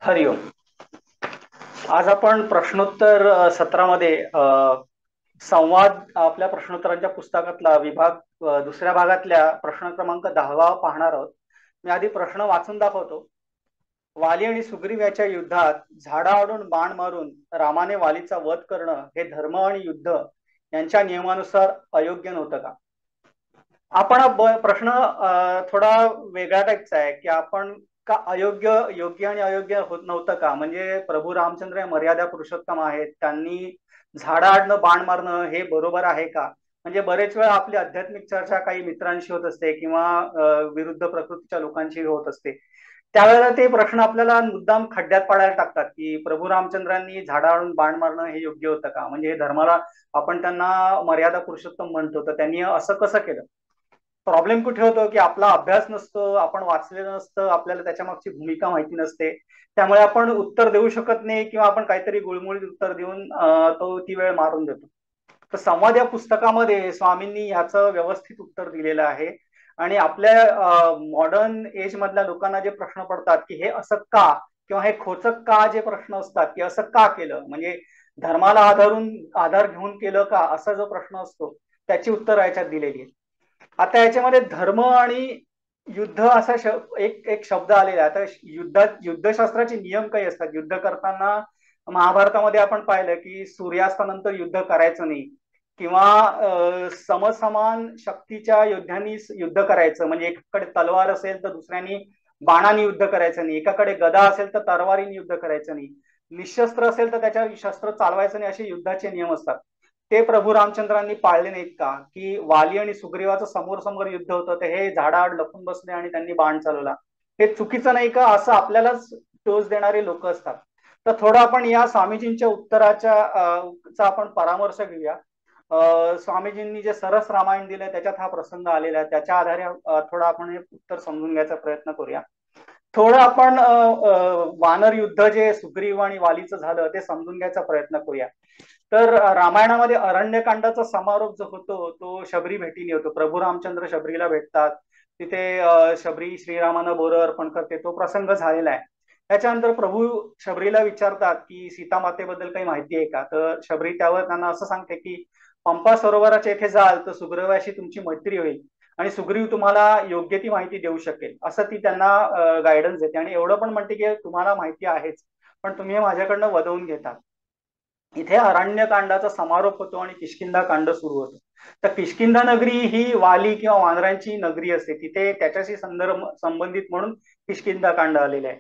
हरिओम. आज आपण प्रश्नोत्तर सत्रामध्ये संवाद आपल्या प्रश्नोत्तरांच्या पुस्तकातला विभाग दुसऱ्या भागातल्या प्रश्न क्रमांक 10 पाहणार आहोत. मी आधी प्रश्न वाचून दाखवतो. वाली आणि सुग्रीव याच्या युद्धात झाडाआडून बाण मारून रामाने वालीचा वध करणं हे धर्म आणि युद्ध यांच्या नियमानुसार अयोग्य नव्हतं का? आपण प्रश्न थोडा वेगळ्या टाईपचा आहे की आपण का अयोग्य योग्य आणि अयोग्य होत नव्हतं का? म्हणजे प्रभू रामचंद्र हे मर्यादा पुरुषोत्तम आहेत, त्यांनी झाडाआडनं बाण मारणं हे बरोबर आहे का? म्हणजे बरेच वेळा आपली आध्यात्मिक चर्चा काही मित्रांशी होत असते किंवा विरुद्ध प्रकृतीच्या लोकांशी होत असते. त्यावेळेला ते प्रश्न आपल्याला मुद्दाम खड्ड्यात पाडायला टाकतात की प्रभू रामचंद्रांनी झाडाआडून बाण मारणं हे योग्य होतं का? म्हणजे हे धर्माला आपण त्यांना मर्यादा पुरुषोत्तम म्हणतो, तर त्यांनी असं कसं केलं? प्रॉब्लेम कुठे होतो की आपला अभ्यास नसतो, आपण वाचलेलं नसतं, आपल्याला त्याच्या मागची भूमिका माहिती नसते, त्यामुळे आपण उत्तर देऊ शकत नाही किंवा आपण काहीतरी गुळमुळीत उत्तर देऊन तो ती वेळ मारून देतो. तर संवाद या पुस्तकामध्ये स्वामींनी याचं व्यवस्थित उत्तर दिलेलं आहे. आणि आपल्या मॉडर्न एज मधल्या लोकांना जे प्रश्न पडतात की हे असं का, किंवा हे खोचक का, जे प्रश्न असतात की असं का केलं, म्हणजे धर्माला आधार घेऊन केलं का, असा जो प्रश्न असतो त्याची उत्तर याच्यात दिलेली आहे. आता याच्यामध्ये धर्म आणि युद्ध असा एक एक शब्द आलेला आहे. आता युद्धशास्त्राचे नियम काही असतात. युद्ध करताना महाभारतामध्ये आपण पाहिलं की सूर्यास्तानंतर युद्ध करायचं नाही, किंवा समसमान शक्तीच्या योद्ध्यांनी युद्ध करायचं, म्हणजे एकाकडे तलवार असेल तर दुसऱ्यांनी बाणाने युद्ध करायचं नाही, एकाकडे गदा असेल तर तरवारीने युद्ध करायचं नाही, निशस्त्र असेल तर त्याच्या शस्त्र चालवायचं नाही, असे युद्धाचे नियम असतात. ते प्रभू रामचंद्रांनी पाळले नाहीत का? की वाली आणि सुग्रीवाचं समोर समोर युद्ध होतं, ते हे झाडाआड लपून बसले आणि त्यांनी बाण चालवला, हे चुकीचं नाही का, असं आपल्यालाच टोच देणारे लोक असतात. तर थोडं आपण या स्वामीजींच्या उत्तराच्या चा आपण परामर्श घेऊया. स्वामीजींनी जे सरस रामायण दिलंय त्याच्यात हा प्रसंग आलेला आहे, त्याच्या आधारे थोडं आपण हे उत्तर समजून घ्यायचा प्रयत्न करूया. थोडं आपण वानर युद्ध जे सुग्रीव आणि वालीचं झालं ते समजून घ्यायचा प्रयत्न करूया. तर रामायणामध्ये अरण्यकांडाचा समारोप जो होतो तो शबरी भेटीने होतो. प्रभू रामचंद्र शबरीला भेटतात, तिथे शबरी श्रीरामानं बोरं अर्पण करते, तो प्रसंग झालेला आहे. त्याच्यानंतर प्रभू शबरीला विचारतात की सीता मातेबद्दल काही माहिती आहे का? तर शबरी त्यावर त्यांना असं सांगते की पंपा सरोवराच्या इथे जाल तर सुग्रीवाशी तुमची मैत्री होईल आणि सुग्रीव तुम्हाला योग्य ती माहिती देऊ शकेल, असं ती त्यांना गायडन्स देते. आणि एवढं पण म्हणते की तुम्हाला माहिती आहेच, पण तुम्ही हे माझ्याकडनं वदवून घेता. इथे अरण्यकांडाचा समारोप होतो आणि किष्किंधा कांड सुरू होतो. तर किष्किंधा नगरी ही वाली किंवा वानरांची नगरी असते, तिथे त्याच्याशी संबंधित म्हणून किष्किंधा कांड आलेले आहे.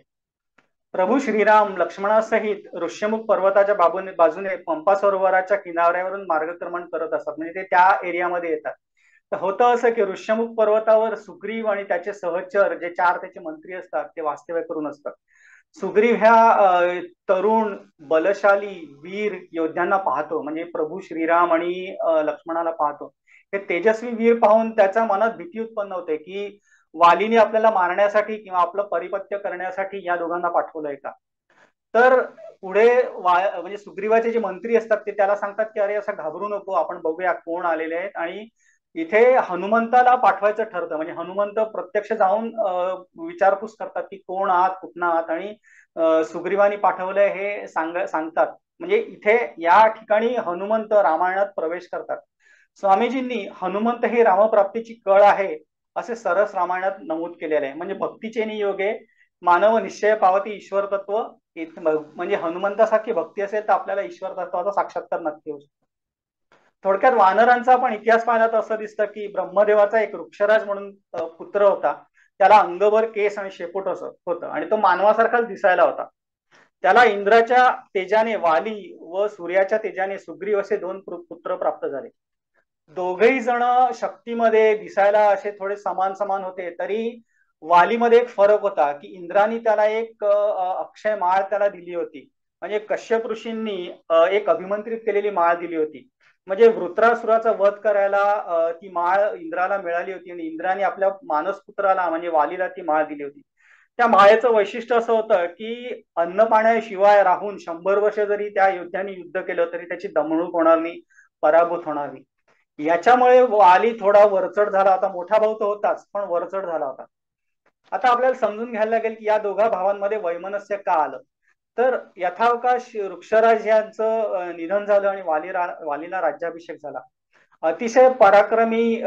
प्रभू श्रीराम लक्ष्मणासहित ऋष्यमुख पर्वताच्या बाजूने पंपा सरोवराच्या किनाऱ्यावरून मार्गक्रमण करत असतात, म्हणजे ते त्या एरियामध्ये येतात. तर होतं असं की ऋष्यमुख पर्वतावर सुग्रीव आणि त्याचे सहचर जे 4 त्याचे मंत्री असतात ते वास्तव्य करून असतात. सुग्रीव ह्या तरुण बलशाली वीर योद्ध्यांना पाहतो, म्हणजे प्रभू श्रीराम आणि लक्ष्मणाला पाहतो. हे तेजस्वी वीर पाहून त्याच्या मनात भीती उत्पन्न होते की वालीने आपल्याला मारण्यासाठी किंवा आपलं परिपत्य करण्यासाठी या दोघांना पाठवलंय का? तर पुढे म्हणजे सुग्रीवाचे जे मंत्री असतात ते त्याला सांगतात की अरे असं घाबरू नको, आपण बघूया कोण आलेले आहेत. आणि इथे हनुमंताला पाठवायचं ठरतं, म्हणजे हनुमंत प्रत्यक्ष जाऊन विचारपूस करतात की कोण आहात, कुठं आहात, आणि सुग्रीवानी पाठवलंय हे सांगतात. म्हणजे इथे या ठिकाणी हनुमंत रामायणात प्रवेश करतात. स्वामीजींनी हनुमंत ही रामप्राप्तीची कळ आहे असे सरस रामायणात नमूद केलेले आहे. म्हणजे भक्तीचे नियोगे मानव निश्चय पावती ईश्वर तत्व, म्हणजे हनुमंतासारखी भक्ती असेल तर आपल्याला ईश्वर तत्वाचा साक्षात्कार नक्की होऊ शकतो. थोडक्यात वानरांचा पण इतिहास पाहिला तर असं दिसतं की ब्रह्मदेवाचा एक वृक्षराज म्हणून पुत्र होता. त्याला अंगभर केस आणि शेपूट असं होतं आणि तो मानवासारखाच दिसायला होता. त्याला इंद्राच्या तेजाने वाली व सूर्याच्या तेजाने सुग्रीव असे 2 पुत्र प्राप्त झाले. दोघही जण शक्तीमध्ये दिसायला असे थोडे समान समान होते, तरी वालीमध्ये एक फरक होता की इंद्रानी त्याला एक अक्षय माळ त्याला दिली होती, म्हणजे कश्यप ऋषींनी एक अभिमंत्रित केलेली माळ दिली होती. म्हणजे वृत्रासुराचा वध करायला ती माळ इंद्राला मिळाली होती आणि इंद्राने आपल्या मानसपुत्राला म्हणजे वालीला ती माळ दिली होती. त्या माळेचं वैशिष्ट्य असं होतं की अन्न पाण्याशिवाय राहून 100 वर्ष जरी त्या योद्ध्यांनी युद्ध केलं तरी त्याची दमणूक होणार नाही, पराभूत होणार नाही. याच्यामुळे वाली थोडा वरचढ झाला होता. मोठा भाऊ तो होताच, पण वरचढ झाला होता. आता आपल्याला समजून घ्यायला लागेल की या दोघा भावांमध्ये वैमनस्य का आलं. तर यथावकाश वृक्षराज यांचं निधन झालं आणि वालीला राज्याभिषेक झाला. अतिशय पराक्रमी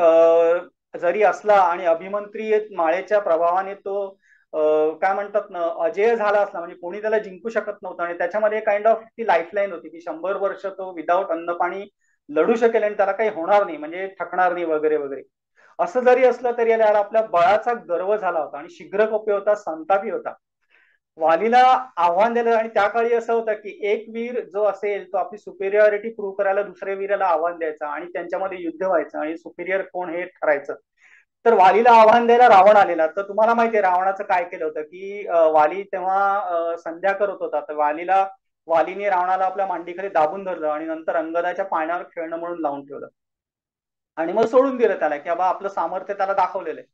जरी असला आणि अभिमंत्री माळेच्या प्रभावाने तो काय म्हणतात ना अजेय झाला असला, म्हणजे कोणी त्याला जिंकू शकत नव्हतं. आणि त्याच्यामध्ये काइंड ऑफ ती लाईफलाईन होती की 100 वर्ष तो विदाऊट अन्न पाणी लढू शकेल आणि त्याला काही होणार नाही, म्हणजे थकणार नाही वगैरे वगैरे. असं जरी असलं तरी याला आपल्या बळाचा गर्व झाला होता आणि शीघ्रकोपी होता, संतापी होता. वालीला आव्हान दिलं आणि त्या काळी असं होतं की एक वीर जो असेल तो आपली सुपेरियरिटी प्रूव्ह करायला दुसऱ्या वीराला आव्हान द्यायचा आणि त्यांच्यामध्ये युद्ध व्हायचं आणि सुपेरियर कोण हे ठरायचं. तर वालीला आव्हान द्यायला रावण आलेला. तर तुम्हाला माहितीये रावणाचं काय केलं होतं की वाली तेव्हा संध्या करत होता. तर वालीने रावणाला आपल्या मांडीखाली दाबून धरलं आणि नंतर अंगदाच्या पाण्यावर खेळणं म्हणून लावून ठेवलं आणि मग सोडून दिलं त्याला की बाबा आपलं सामर्थ्य त्याला दाखवलेलं आहे.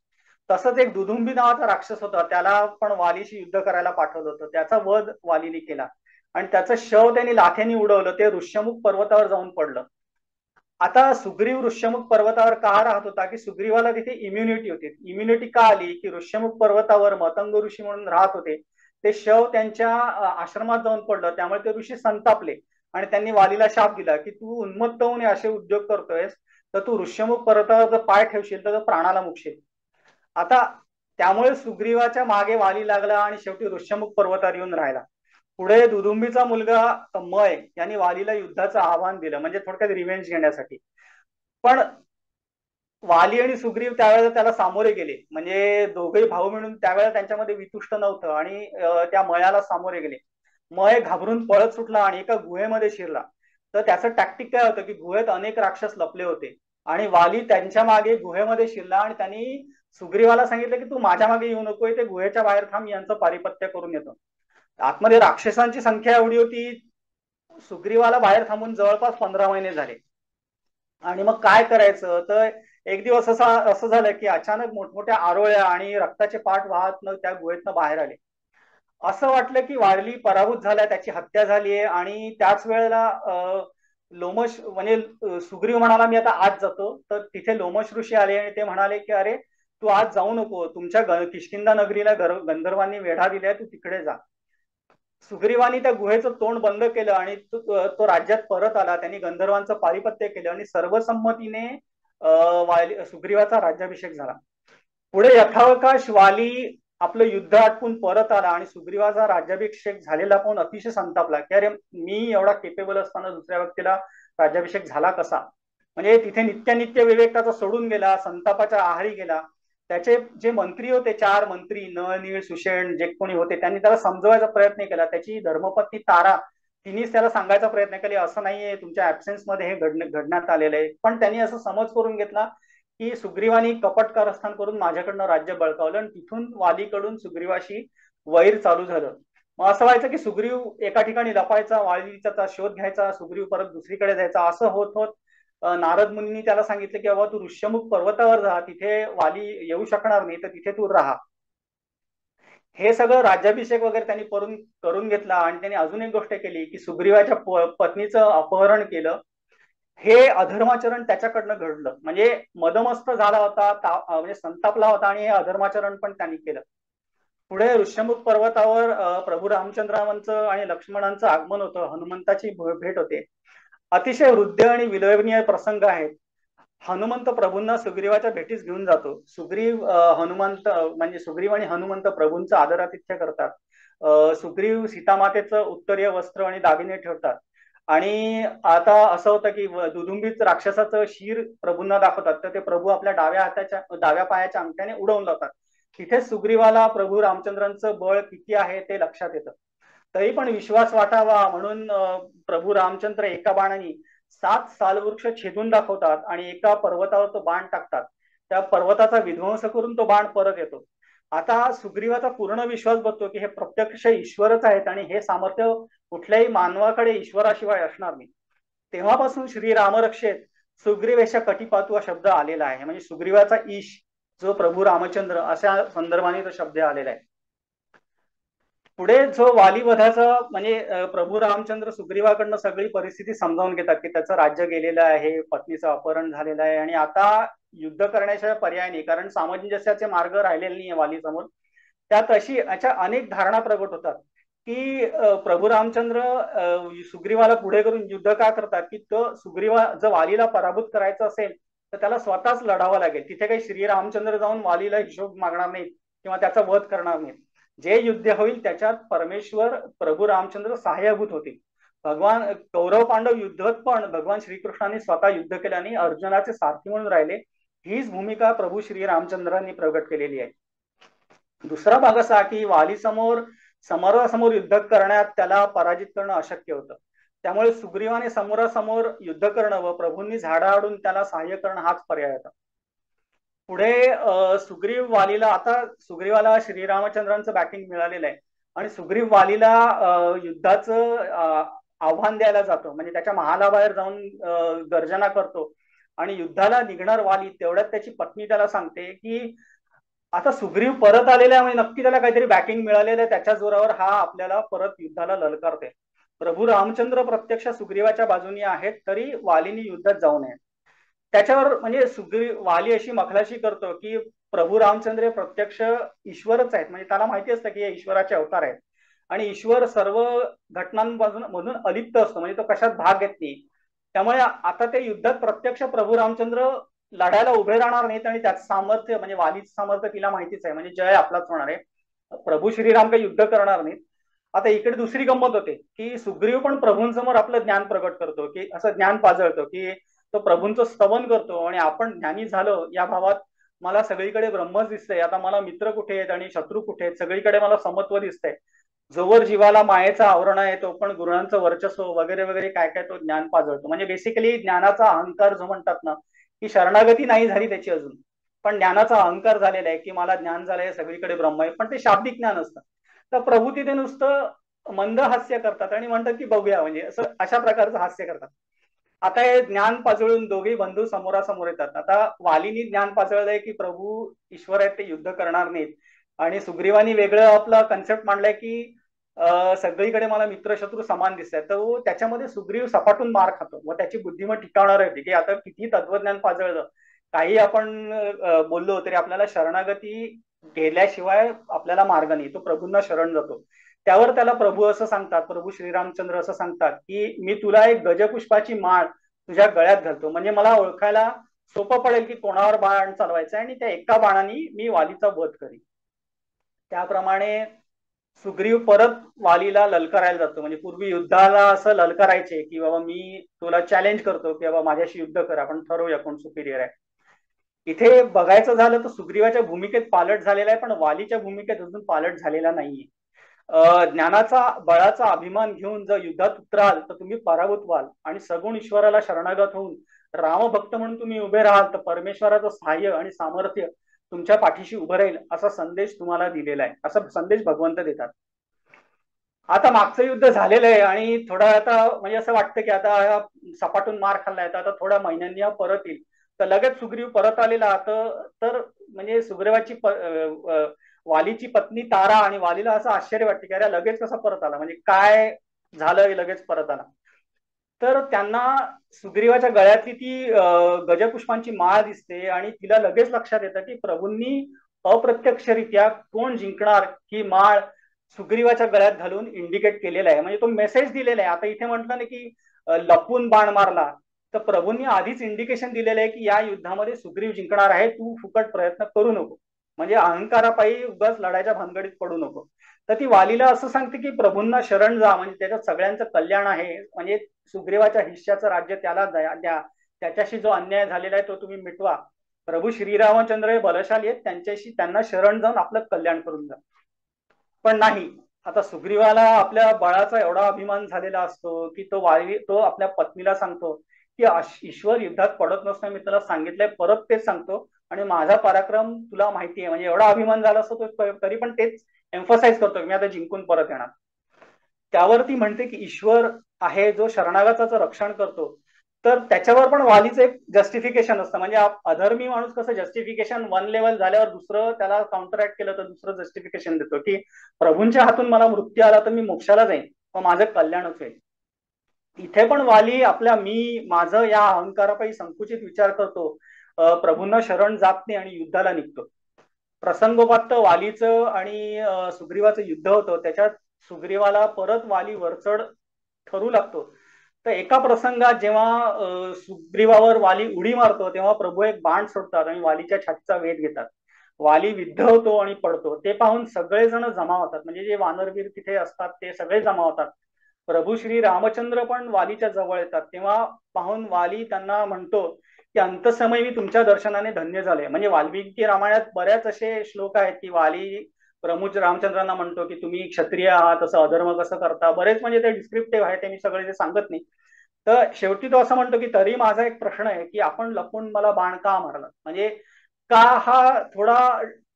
तसंच एक दुदुंबी नावाचा राक्षस होता, त्याला पण वालीशी युद्ध करायला पाठवलं होतं. त्याचा वध वालीने केला आणि त्याचं शव त्यांनी लाथेने उडवलं. ते ऋष्यमुख पर्वतावर जाऊन पडलं. आता सुग्रीव ऋष्यमुख पर्वतावर का राहत होता की सुग्रीवाला तिथे इम्युनिटी होती. इम्युनिटी का आली की ऋष्यमुख पर्वतावर मतंग ऋषी म्हणून राहत होते. ते शव त्यांच्या आश्रमात जाऊन पडलं, त्यामुळे ते ऋषी संतापले आणि त्यांनी वालीला शाप दिला की तू उन्मत्त होऊन असे उद्योग करतोयस, तर तू ऋष्यमुख पर्वतावर जर पाय ठेवशील तर प्राणाला मुकशील. आता त्यामुळे सुग्रीवाच्या मागे वाली लागला आणि शेवटी ऋष्यमुख पर्वतावर येऊन राहिला. पुढे दुदुंबीचा मुलगा मय यांनी वालीला युद्धाचं आव्हान दिलं, म्हणजे थोडक्यात रिव्हेंज घेण्यासाठी. पण वाली आणि सुग्रीव त्यावेळेला त्याला सामोरे गेले, म्हणजे दोघेही भाऊ मिळून त्यावेळेला त्यांच्यामध्ये वितुष्ट नव्हतं आणि त्या मयाला सामोरे गेले. मय घाबरून पळत सुटला आणि एका गुहेमध्ये शिरला. तर त्याचं टॅक्टिक काय होतं की गुहेत अनेक राक्षस लपले होते आणि वाली त्यांच्या मागे गुहेमध्ये शिरला आणि त्यांनी सुग्रीवाला सांगितलं की तू माझ्या मागे येऊ नकोय, ते गुहेच्या बाहेर थांब, यांचं पारिपत्य करून येतो. आतमध्ये राक्षसांची संख्या एवढी होती, सुग्रीवाला बाहेर थांबून जवळपास 15 महिने झाले. आणि मग काय करायचं, तर एक दिवस असं झालं की अचानक मोठमोठ्या आरोळ्या आणि रक्ताचे पाठ वाहत त्या गुहेतनं बाहेर आले. असं वाटलं की वारली पराभूत झाल्या, त्याची हत्या झालीये. आणि त्याच वेळेला लोमश म्हणजे सुग्रीव म्हणाला मी आता आज जातो. तर तिथे लोमश ऋषी आले आणि ते म्हणाले की अरे तू आज जाऊ नको, तुमच्या किष्किंधा नगरीला गंधर्वांनी वेढा दिलाय, तू तिकडे जा. सुग्रीवानी त्या गुहेचं तोंड बंद केलं आणि तो राज्यात परत आला. त्यांनी गंधर्वांचं पारिपत्य केलं आणि सर्वसंमतीने सुग्रीवाचा राज्याभिषेक झाला. पुढे यथावकाश वाली आपलं युद्ध आटपून परत आला आणि सुग्रीवाचा राज्याभिषेक झालेला पाहून अतिशय संतापला की अरे मी एवढा केपेबल असताना दुसऱ्या व्यक्तीला राज्याभिषेक झाला कसा. म्हणजे तिथे नित्य विवेकाचा सोडून गेला, संतापाच्या आहारी गेला. त्याचे जे मंत्री होते, 4 मंत्री नळ नीळ सुषेण जे कोणी होते, त्यांनी त्याला समजवायचा प्रयत्न केला. त्याची धर्मपत्नी तारा तिनेच त्याला सांगायचा प्रयत्न केला असं नाहीये, तुमच्या ऍब्सेन्स मध्ये हे घडण्यात आलेलं आहे. पण त्यांनी असं समज करून घेतला की सुग्रीवानी कपट कारस्थान करून माझ्याकडनं राज्य बळकावलं आणि तिथून वालीकडून सुग्रीवाशी वैर चालू झालं. मग असं व्हायचं की सुग्रीव एका ठिकाणी लपायचा, वालीचा शोध घ्यायचा, सुग्रीव परत दुसरीकडे जायचा. असं होत होत नारद मुनींनी त्याला सांगितलं की बाबा तू ऋष्यमुख पर्वतावर जा, तिथे वाली येऊ शकणार नाही, तर तिथे तू राहा. हे सगळं राज्याभिषेक वगैरे त्यांनी करून घेतला. आणि त्यांनी अजून एक गोष्ट केली की सुग्रीवाच्या पत्नीचं अपहरण केलं. हे अधर्माचरण त्याच्याकडनं घडलं, म्हणजे मदमस्त झाला होता, म्हणजे संतापला होता आणि हे अधर्माचरण पण त्यांनी केलं. पुढे ऋष्यमुख पर्वतावर प्रभू रामचंद्रांचं आणि लक्ष्मणांचं आगमन होतं, हनुमंताची भेट होते. अतिशय हृदय आणि विलवनीय प्रसंग आहेत. हनुमंत प्रभूंना सुग्रीवाच्या भेटीस घेऊन जातो. सुग्रीव हनुमंत म्हणजे सुग्रीव आणि हनुमंत प्रभूंचं आदरातिथ्य करतात. सुग्रीव सीतामातेचं उत्तरीय वस्त्र आणि दागिने ठेवतात. आणि आता असं होतं की दुदुंबीच राक्षसाचं शिर प्रभूंना दाखवतात, तर ते प्रभू आपल्या डाव्या पायाच्या अंगठ्याने उडवून लावतात. तिथेच सुग्रीवाला प्रभू रामचंद्रांचं बळ किती आहे ते लक्षात येतं. तरी पण विश्वास वाटावा म्हणून प्रभू रामचंद्र एका बाणाने 7 सालवृक्ष छेदून दाखवतात आणि एका पर्वतावर तो बाण टाकतात. त्या पर्वताचा विध्वंस करून तो बाण परत येतो. आता सुग्रीवाचा पूर्ण विश्वास बसतो की हे प्रत्यक्ष ईश्वरच आहेत आणि हे सामर्थ्य कुठल्याही मानवाकडे ईश्वराशिवाय असणार नाही. तेव्हापासून श्री रामरक्षेत सुग्रीवेशा कटिपातू हा शब्द आलेला आहे, म्हणजे सुग्रीवाचा ईश जो प्रभू रामचंद्र अशा संदर्भाने तो शब्द आलेला आहे. पुढे जो वालीवधाचा म्हणजे प्रभू रामचंद्र सुग्रीवाकडनं सगळी परिस्थिती समजावून घेतात की त्याचं राज्य गेलेलं आहे, पत्नीचं अपहरण झालेलं आहे आणि आता युद्ध करण्याशिवाय पर्याय नाही, कारण सामंजस्याचे मार्ग राहिलेले नाही वाली समोर. त्यात अशा अनेक धारणा प्रगट होतात की प्रभू रामचंद्र सुग्रीवाला पुढे करून युद्ध का करतात की तो सुग्रीवा जर वालीला पराभूत करायचं असेल तर त्याला स्वतःच लढावं लागेल. तिथे काही श्री रामचंद्र जाऊन वालीला हिशोब मागणार नाहीत किंवा त्याचा वध करणार नाहीत. जे युद्ध होईल त्याच्यात परमेश्वर प्रभू रामचंद्र सहाय्यभूत होतील. भगवान कौरव पांडव युद्धात पण भगवान श्रीकृष्णाने स्वतः युद्ध केल्याने अर्जुनाचे सारथी म्हणून राहिले. हीच भूमिका प्रभू श्री रामचंद्रांनी प्रगट केलेली आहे. दुसरा भाग असा की वाली समोरासमोर युद्ध करण्यात त्याला पराजित करणं अशक्य होतं. त्यामुळे सुग्रीवाने समोरासमोर युद्ध करणं व प्रभूंनी झाडाआडून त्याला सहाय्य करणं हाच पर्याय होता. पुढे सुग्रीव वालीला, आता सुग्रीवाला श्रीरामचंद्रांचं बॅकिंग मिळालेलं आहे आणि सुग्रीव वालीला युद्धाचं आव्हान द्यायला जातो. म्हणजे त्याच्या महालाबाहेर जाऊन गर्जना करतो आणि युद्धाला निघणार वाली तेवढ्यात त्याची पत्नी त्याला सांगते की आता सुग्रीव परत आलेला आहे, म्हणजे नक्की त्याला काहीतरी बॅकिंग मिळालेलं आहे, त्याच्या जोरावर हा आपल्याला परत युद्धाला ललकारते. प्रभू रामचंद्र प्रत्यक्ष सुग्रीवाच्या बाजूनी आहेत तरी वालीनी युद्धात जाऊ नये. त्याच्यावर म्हणजे वाली अशी मखलाशी करतो की प्रभू रामचंद्र प्रत्यक्ष ईश्वरच आहेत. म्हणजे त्याला माहिती असतं की हे ईश्वराचे अवतार आहेत आणि ईश्वर सर्व घटनांपासून मधून अलिप्त असतो, म्हणजे तो कशात भाग घेत नाही. त्यामुळे आता ते युद्धात प्रत्यक्ष प्रभू रामचंद्र लढायला उभे राहणार नाहीत आणि त्याचं सामर्थ्य म्हणजे वालीचं सामर्थ्य तिला माहितीच आहे, म्हणजे जय आपलाच होणार आहे. प्रभू श्रीराम काही युद्ध करणार नाहीत. आता इकडे दुसरी गंमत होते की सुग्रीव पण प्रभूंसमोर आपलं ज्ञान प्रगट करतो, की असं ज्ञान पाजळतो की तो प्रभूंचं स्तवन करतो आणि आपण ज्ञानी झालो या भावात मला सगळीकडे ब्रह्मच दिसतंय, आता मला मित्र कुठे आहेत आणि शत्रू कुठे आहेत, सगळीकडे मला समत्व दिसतंय. जोवर जीवाला मायेचा आवरण आहे तो पण गुणांचं वर्चस्व वगैरे वगैरे काय काय तो ज्ञान पाजळतो. म्हणजे बेसिकली ज्ञानाचा अहंकार जो म्हणतात ना, की शरणागती नाही झाली त्याची अजून, पण ज्ञानाचा अहंकार झालेला आहे की मला ज्ञान झालंय, सगळीकडे ब्रह्म आहे, पण ते शाब्दिक ज्ञान असतं. तर प्रभू तिथे नुसतं मंद हास्य करतात आणि म्हणतात की बघूया, म्हणजे असं अशा प्रकारचं हास्य करतात. आता हे ज्ञान पाजळून दोघे बंधू समोरासमोर येतात. आता वालीनी ज्ञान पाजळलंय की प्रभू ईश्वर आहेत, ते युद्ध करणार नाहीत आणि सुग्रीवानी वेगळं आपला कन्सेप्ट मांडलाय की सगळीकडे मला मित्र शत्रू समान दिसत आहेत. तर त्याच्यामध्ये सुग्रीव सपाटून मार खातो व त्याची बुद्धिमत ठिकाणार होती की आता किती तत्वज्ञान पाजळलं, काही आपण बोललो तरी आपल्याला शरणागती गेल्याशिवाय आपल्याला मार्ग नाही, तो प्रभूंना शरण जातो. त्यावर त्याला प्रभू असं सांगतात, प्रभू श्रीरामचंद्र असं सांगतात की मी तुला एक गजपुष्पाची माळ तुझ्या गळ्यात घालतो, म्हणजे मला ओळखायला सोपं पडेल की कोणावर बाण चालवायचं आणि त्या एका बाणाने मी वालीचा वध करीन. त्याप्रमाणे सुग्रीव परत वालीला ललकारायला जातो. म्हणजे पूर्वी युद्धाला असं ललकारायचे की बाबा मी तुला चॅलेंज करतो की बाबा माझ्याशी युद्ध कर, आपण ठरवूया कोण सुपिरियर आहे. इथे बघायचं झालं तर सुग्रीवाच्या भूमिकेत पालट झालेला आहे, पण वालीच्या भूमिकेत अजून पालट झालेला नाहीये. ज्ञानाचा बळाचा अभिमान घेऊन जर युद्धात उतराल तर तुम्ही पराभूत व्हाल आणि सगुण ईश्वराला शरणागत होऊन रामभक्त म्हणून तुम्ही उभे राहाल तर परमेश्वराचं सहाय्य आणि सामर्थ्य तुमच्या पाठीशी उभं राहील, असा संदेश तुम्हाला दिलेला आहे. असा संदेश भगवंत देतात. आता मागचं युद्ध झालेलं आहे आणि थोडा आता म्हणजे असं वाटतं की आता सपाटून मार खाल्लाय तर आता थोड्या महिन्यांनी परत येईल. तर लगेच सुग्रीव परत आलेला तर म्हणजे सुग्रीवाची वालीची पत्नी तारा आणि वालीला असं आश्चर्य वाटते की अरे लगेच कसा परत आला, म्हणजे काय झालं लगेच परत आला. तर त्यांना सुग्रीवाच्या गळ्यातली ती गजपुष्पांची माळ दिसते आणि तिला लगेच लक्षात येतं की प्रभूंनी अप्रत्यक्षरित्या कोण जिंकणार ही माळ सुग्रीवाच्या गळ्यात घालून इंडिकेट केलेला आहे, म्हणजे तो मेसेज दिलेला आहे. आता इथे म्हटलं ना की लपून बाण मारला, तर प्रभूंनी आधीच इंडिकेशन दिलेलं आहे की या युद्धामध्ये सुग्रीव जिंकणार आहे, तू फुकट प्रयत्न करू नको, म्हणजे अहंकारापायी उगाच लढायच्या भानगडीत पडू नको. तर ती वालीला असं सांगते की प्रभूंना शरण जा, म्हणजे त्याच्यात सगळ्यांचं कल्याण आहे, म्हणजे सुग्रीवाच्या हिश्श्याचं राज्य त्याला द्या, त्याच्याशी जो अन्याय झालेला आहे तो तुम्ही मिटवा. प्रभू श्रीरामचंद्र हे बलशाली आहेत, त्यांना शरण जाऊन आपलं कल्याण करून जा. पण नाही, आता सुग्रीवाला आपल्या बळाचा एवढा अभिमान झालेला असतो की तो आपल्या पत्नीला सांगतो की ईश्वर युद्धात पडत नसतो, मी तुला सांगितलंय परत तेच सांगतो आणि माझा पराक्रम तुला माहिती आहे. म्हणजे एवढा अभिमान झाला असतो तो तरी पण तेच एम्फसाइज करतो की मी आता जिंकून परत येणार. त्यावरती म्हणते की ईश्वर आहे जो शरणागताचं रक्षण करतो, तर त्याच्यावर पण वालीचं एक जस्टिफिकेशन असतं. म्हणजे अधर्मी माणूस कसं जस्टिफिकेशन वन लेवल झाल्यावर दुसरं त्याला काउंटरॅक्ट केलं तर दुसरं जस्टिफिकेशन देतो की प्रभूंच्या हातून मला मृत्यू आला तर मी मोक्षाला जाईन, मग माझं कल्याणच होईल. इथे पण वाली आपल्या माझं या अहंकारापायी संकुचित विचार करतो, प्रभूंना शरण जात नाही आणि युद्धाला निघतो. प्रसंगोपात वालीचं आणि सुग्रीवाचं युद्ध होतं. त्याच्यात सुग्रीवाला परत वाली वरचढ ठरू लागतो. तर एका प्रसंगात जेव्हा सुग्रीवावर वाली उडी मारतो तेव्हा प्रभू एक बाण सोडतात आणि वालीच्या छातीचा वेध घेतात. वाली विद्ध होतो आणि पडतो. ते पाहून सगळेजण जमा होतात, म्हणजे जे वानरवीर तिथे असतात ते सगळे जमा होतात. प्रभू श्री रामचंद्र पण वालीच्या जवळ येतात. तेव्हा पाहून वाली त्यांना म्हणतो की अंतसमयी मी तुमच्या दर्शनाने धन्य झाले. म्हणजे वाल्मिकी रामायणात बऱ्याच असे श्लोक आहेत की वाली प्रभू रामचंद्रांना म्हणतो की तुम्ही क्षत्रिय आहात, असं अधर्म कसं करता. बरेच म्हणजे ते डिस्क्रिप्टिव्ह आहे, ते मी सगळे ते सांगत नाही. तर शेवटी तो असं म्हणतो की तरी माझा एक प्रश्न आहे की आपण लपून मला बाण का मारला. म्हणजे का हा थोडा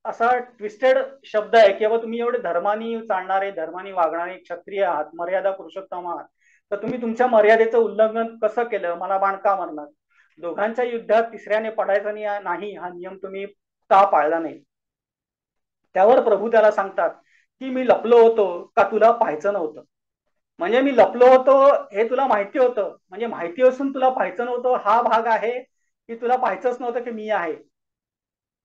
असा ट्विस्टेड शब्द आहे की बाबा तुम्ही एवढे धर्मानी चालणारे, धर्मानी वागणारे क्षत्रिय आहात, मर्यादा पुरुषोत्तम आहात, तर तुम्ही तुमच्या मर्यादेचं उल्लंघन कसं केलं, मला बाण का मारणार. दोघांच्या युद्धात तिसऱ्याने पडायचा नाही हा नियम तुम्ही का पाळला नाही. त्यावर प्रभू त्याला सांगतात की मी लपलो होतो का तुला पाहायचं नव्हतं. म्हणजे मी लपलो होतो हे तुला माहिती होतं, म्हणजे माहिती असून तुला पाहायचं नव्हतं हा भाग आहे की तुला पाहायचंच नव्हतं की मी आहे.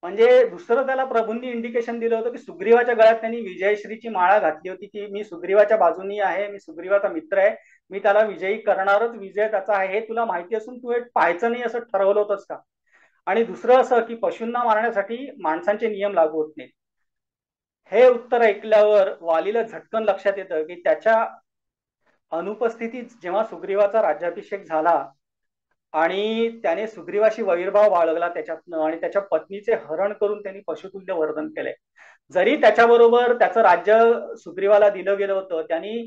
म्हणजे दुसरं त्याला प्रभूंनी इंडिकेशन दिलं होतं की सुग्रीवाच्या गळ्यात त्यांनी विजयश्रीची माळा घातली होती की मी सुग्रीवाच्या बाजूनी आहे, मी सुग्रीवाचा मित्र आहे, मी त्याला विजयी करणारच, विजय त्याचा आहे, हे तुला माहिती असून तू हे पाहायचं नाही असं ठरवलं होतंस का. आणि दुसरं असं की पशूंना मारण्यासाठी माणसांचे नियम लागू होत नाहीत. हे उत्तर ऐकल्यावर वालीला झटकन लक्षात येतं की त्याच्या अनुपस्थितीत जेव्हा सुग्रीवाचा राज्याभिषेक झाला आणि त्याने सुग्रीवाशी वैरभाव बाळगला त्याच्यातनं आणि त्याच्या पत्नीचे हरण करून त्यांनी पशुतुल्य वर्तन केलंय. जरी त्याच्याबरोबर त्याचं राज्य सुग्रीवाला दिलं गेलं होतं, त्यांनी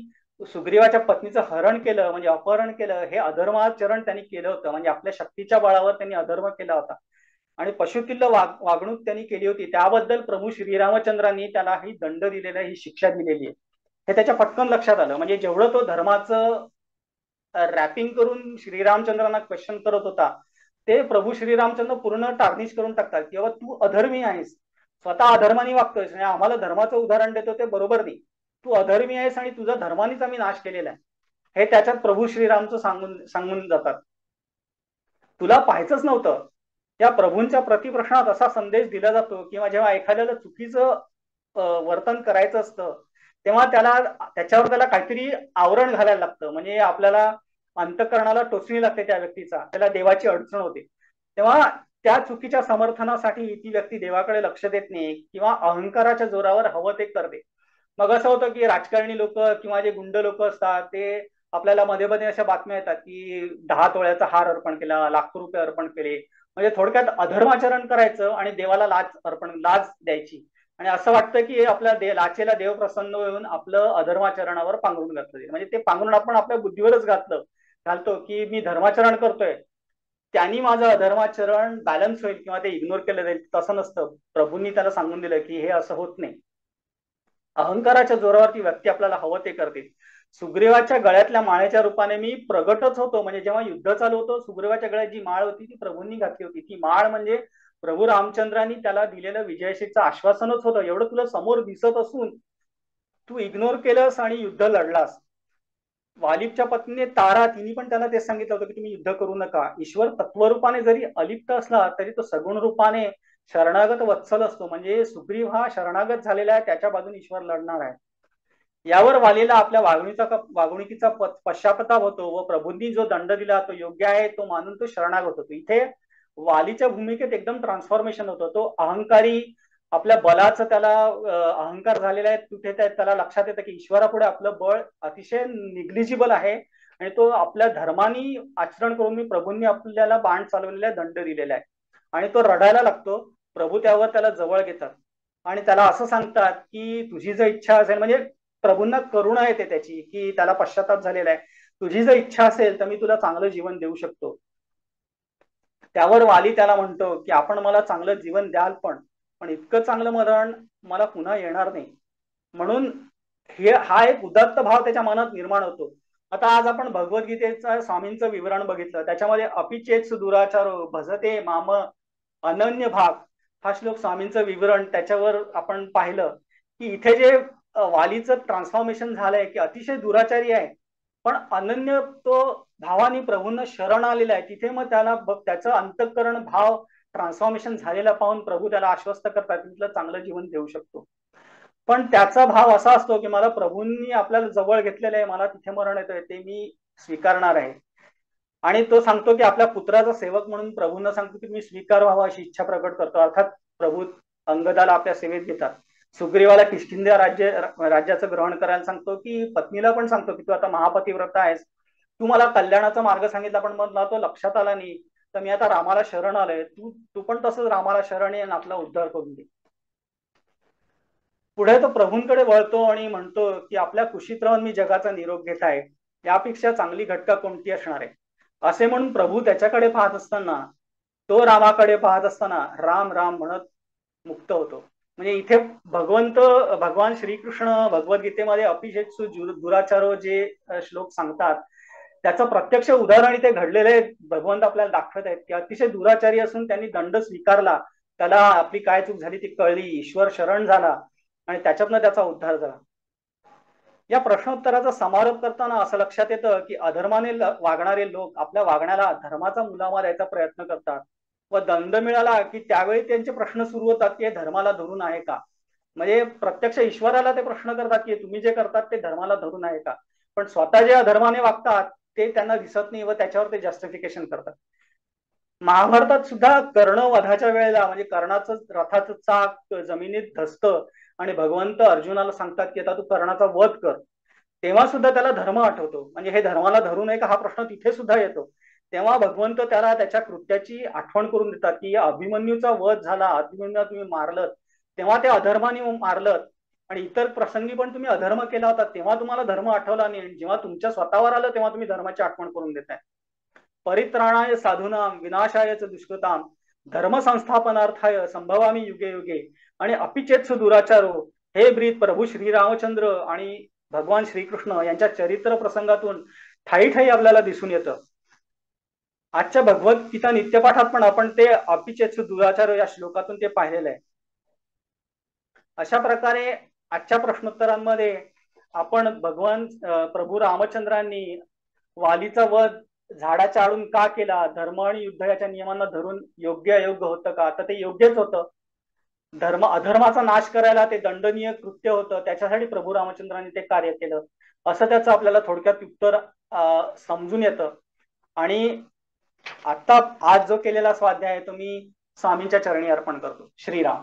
सुग्रीवाच्या पत्नीचं हरण केलं म्हणजे अपहरण केलं, हे अधर्माचरण त्यांनी केलं होतं. म्हणजे आपल्या शक्तीच्या बळावर त्यांनी अधर्म केला होता आणि पशुतुल्य वागणूक त्यांनी केली होती. त्याबद्दल प्रभू श्रीरामचंद्रांनी त्याला ही दंड दिलेला, ही शिक्षा दिलेली आहे. हे त्याच्या पटकन लक्षात आलं. म्हणजे जेवढं तो धर्माचं रॅपिंग करून श्रीरामचंद्रांना क्वेश्चन करत होता, ते प्रभू श्रीरामचंद्र पूर्ण टार्निश करून टाकतात की बाबा तू अधर्मी आहेस, स्वतः अधर्माने वागतोयस, म्हणजे आम्हाला धर्माचं उदाहरण देतो ते बरोबर नाही, तू अधर्मी आहेस आणि तुझा धर्मानेच आम्ही नाश केलेला आहे. हे त्याच्यात प्रभू श्रीरामचं सांगून सांगून जातात. तुला पाहायचंच नव्हतं. या प्रभूंच्या प्रतिप्रश्नात असा संदेश दिला जातो किंवा जेव्हा एखाद्याला चुकीचं वर्तन करायचं असतं तेव्हा त्याच्यावर त्याला काहीतरी आवरण घालायला लागतं. म्हणजे आपल्याला अंतःकरणाला टोचणी लागते त्या व्यक्तीचा, त्याला देवाची अडचण होते. तेव्हा त्या चुकीच्या समर्थनासाठी ती व्यक्ती देवाकडे लक्ष देत नाही किंवा अहंकाराच्या जोरावर हवं ते करते. मग असं होतं की राजकारणी लोक किंवा जे गुंड लोक असतात ते आपल्याला मध्ये मध्ये अशा बातम्या येतात की 10 तोळ्याचा हार अर्पण केला, लाखो रुपये अर्पण केले. म्हणजे थोडक्यात अधर्माचरण करायचं आणि देवाला लाच द्यायची आणि असं वाटतं की आपल्या लाचेला देव प्रसन्न होऊन आपलं अधर्माचरणावर पांघरून घातलं. म्हणजे ते पांघरून आपण आपल्या बुद्धीवरच घालतो की मी धर्माचरण करतोय, त्यांनी माझं अधर्माचरण बॅलन्स होईल किंवा ते इग्नोर केलं जाईल. तसं नसतं. प्रभूंनी त्याला सांगून दिलं की हे असं होत नाही. अहंकाराच्या जोरावर ती व्यक्ती आपल्याला हवं ते करते. सुग्रीवाच्या गळ्यातल्या माळेच्या रूपाने मी प्रगटच होतो. म्हणजे जेव्हा युद्ध चालू होतं सुग्रीवाच्या गळ्यात जी माळ होती ती प्रभूंनी घातली होती. ती माळ म्हणजे प्रभू रामचंद्रांनी त्याला दिलेलं विजयशीचं आश्वासनच होतं. एवढं तुला समोर दिसत असून तू इग्नोर केलंस आणि युद्ध लढलास. वालिबच्या पत्नीने तारा, तिने पण त्याला तेच सांगितलं होतं की तुम्ही युद्ध करू नका. ईश्वर तत्वरूपाने जरी अलिप्त असला तरी तो सगुण रूपाने शरणागत वत्सल असतो. म्हणजे सुग्रीव हा शरणागत झालेला आहे, त्याच्या बाजूने ईश्वर लढणार आहे. यावर वालीला आपल्या वागणुकीचा पश्चाताप होतो व प्रभूंनी जो दंड दिला तो योग्य आहे तो मानून तो शरणागत होतो. इथे वालीच्या भूमिकेत एकदम ट्रान्सफॉर्मेशन होतं. तो अहंकारी, आपल्या बलाचं त्याला अहंकार झालेला आहे तिथे त्याला लक्षात येतं की ईश्वरापुढे आपलं बळ अतिशय निग्लिजिबल आहे आणि तो आपल्या धर्मानी आचरण करून मी प्रभूंनी आपल्याला बाण चालवलेला दंड दिलेला आहे आणि तो रडायला लागतो. प्रभू त्यावर त्याला जवळ घेतात आणि त्याला असं सांगतात की तुझी जर इच्छा असेल, म्हणजे प्रभूंना करुणा येते त्याची की त्याला पश्चाताप झालेला आहे, तुझी जर इच्छा असेल तर मी तुला चांगलं जीवन देऊ शकतो. त्यावर वाली त्याला म्हणतो की आपण मला चांगलं जीवन द्याल पण इतकं चांगलं मरण मला पुन्हा येणार नाही. म्हणून हा एक उदात्त भाव त्याच्या मनात निर्माण होतो. आता आज आपण भगवद्गीतेचा स्वामींचं विवरण बघितलं, त्याच्यामध्ये अपिचेत दुराचारो भजते माम अनन्य भाग हा श्लोक स्वामींचं विवरण त्याच्यावर आपण पाहिलं की इथे जे वालीचं ट्रान्सफॉर्मेशन झालंय की अतिशय दुराचारी आहे पण अनन्य तो भावानी प्रभूंना शरण आलेला आहे. तिथे मग त्याला त्याचं अंतःकरण भाव ट्रान्सफॉर्मेशन झालेलं पाहून प्रभू त्याला आश्वस्त करतात की तुला चांगलं जीवन देऊ शकतो. पण त्याचा भाव असा असतो की मला प्रभूंनी आपल्याला जवळ घेतलेलं आहे, मला तिथे मरण येतंय, ते मी स्वीकारणार आहे. आणि तो सांगतो की आपल्या पुत्राचा सेवक म्हणून प्रभूंना सांगतो की मी स्वीकार व्हावा अशी इच्छा प्रकट करतो. अर्थात प्रभू अंगदाला आपल्या सेवेत घेतात. सुग्रीवाला किष्किंध्या राज्याचं ग्रहण करायला सांगतो, की पत्नीला पण सांगतो की तू आता महापतिव्रता आहेस, तू मला कल्याणाचा मार्ग सांगितला पण मला तो लक्षात आला नाही, तर मी आता रामाला शरण आलोय, तू तू पण तसंच रामाला शरण ये आणि आपला उद्धार करून दे. पुढे तो प्रभूंकडे वळतो आणि म्हणतो की आपल्या कुशीत राहून मी जगाचा निरोप घेत आहे, यापेक्षा चांगली घटका कोणती असणार आहे. असे म्हणून प्रभू त्याच्याकडे पाहत असताना, तो रामाकडे पाहत असताना राम राम म्हणत मुक्त होतो. म्हणजे इथे भगवान श्रीकृष्ण भगवद्गीतेमध्ये अपिशेत्सु दुराचारो जे श्लोक सांगतात, त्याचं प्रत्यक्ष उदाहरण इथे घडलेले भगवंत आपल्याला दाखवत आहेत की अतिशय दुराचारी असून त्यांनी दंड स्वीकारला, त्याला आपली काय चूक झाली ती कळली, ईश्वर शरण झाला आणि त्याच्यातनं त्याचा उद्धार झाला. या प्रश्नोत्तराचा समारोप करताना असं लक्षात येतं की अधर्माने वागणारे लोक आपल्या वागण्याला धर्माचा मुलामा द्यायचा प्रयत्न करतात व दंड मिळाला की त्यावेळी त्यांचे प्रश्न सुरू होतात की हे धर्माला धरून आहे का. म्हणजे प्रत्यक्ष ईश्वराला ते प्रश्न करतात की तुम्ही जे करतात ते धर्माला धरून आहे का, पण स्वतः जे अधर्माने वागतात ते त्यांना दिसत नाही व त्याच्यावर ते जस्टिफिकेशन करतात. महाभारतात सुद्धा कर्ण वधाच्या वेळेला म्हणजे कर्णाचं रथाचं चाक जमिनीत धसतं आणि भगवंत अर्जुनाला सांगतात की आता तू कर्णाचा वध कर, तेव्हा सुद्धा त्याला धर्म आठवतो. म्हणजे हे धर्माला धरू नये का हा प्रश्न तिथे सुद्धा येतो. तेव्हा भगवंत त्याला त्याच्या कृत्याची आठवण करून देतात की अभिमन्यूचा वध झाला, अभिमन्यूला तुम्ही मारलं तेव्हा ते अधर्माने मारलं आणि इतर प्रसंगी पण तुम्ही अधर्म केला होता तेव्हा तुम्हाला धर्म आठवला नाही, जेव्हा तुमच्या स्वतःवर आलं तेव्हा तुम्ही धर्माची आठवण करून देताय. परित्राणाय साधूनाम विनाशायच दुष्कृताम धर्म संस्थापनार्थाय संभवामी युगे युगे आणि अपिचेत्सु दुराचारो, हे ब्रीत प्रभू श्रीरामचंद्र आणि भगवान श्रीकृष्ण यांच्या चरित्र प्रसंगातून ठाई ठाई आपल्याला दिसून येतं. आजच्या भगवद्गीता नित्यपाठात पण आपण ते अपिचेत्सु दुराचार या श्लोकातून ते पाहिलेलं आहे. अशा प्रकारे आजच्या प्रश्नोत्तरांमध्ये आपण भगवान प्रभू रामचंद्रांनी वालीचा वध झाडाच्या आडून का केला, धर्म आणि युद्ध याच्या नियमांना धरून योग्य अयोग्य होतं का, तर ते योग्यच होतं. अधर्माचा नाश करायला ते दंडनीय कृत्य होतं, त्याच्यासाठी प्रभू रामचंद्रांनी ते कार्य केलं, असं त्याचं आपल्याला थोडक्यात उत्तर समजून येतं. आणि आता आज जो केलेला स्वाध्याय आहे तो मी स्वामींच्या चरणी अर्पण करतो. श्रीराम.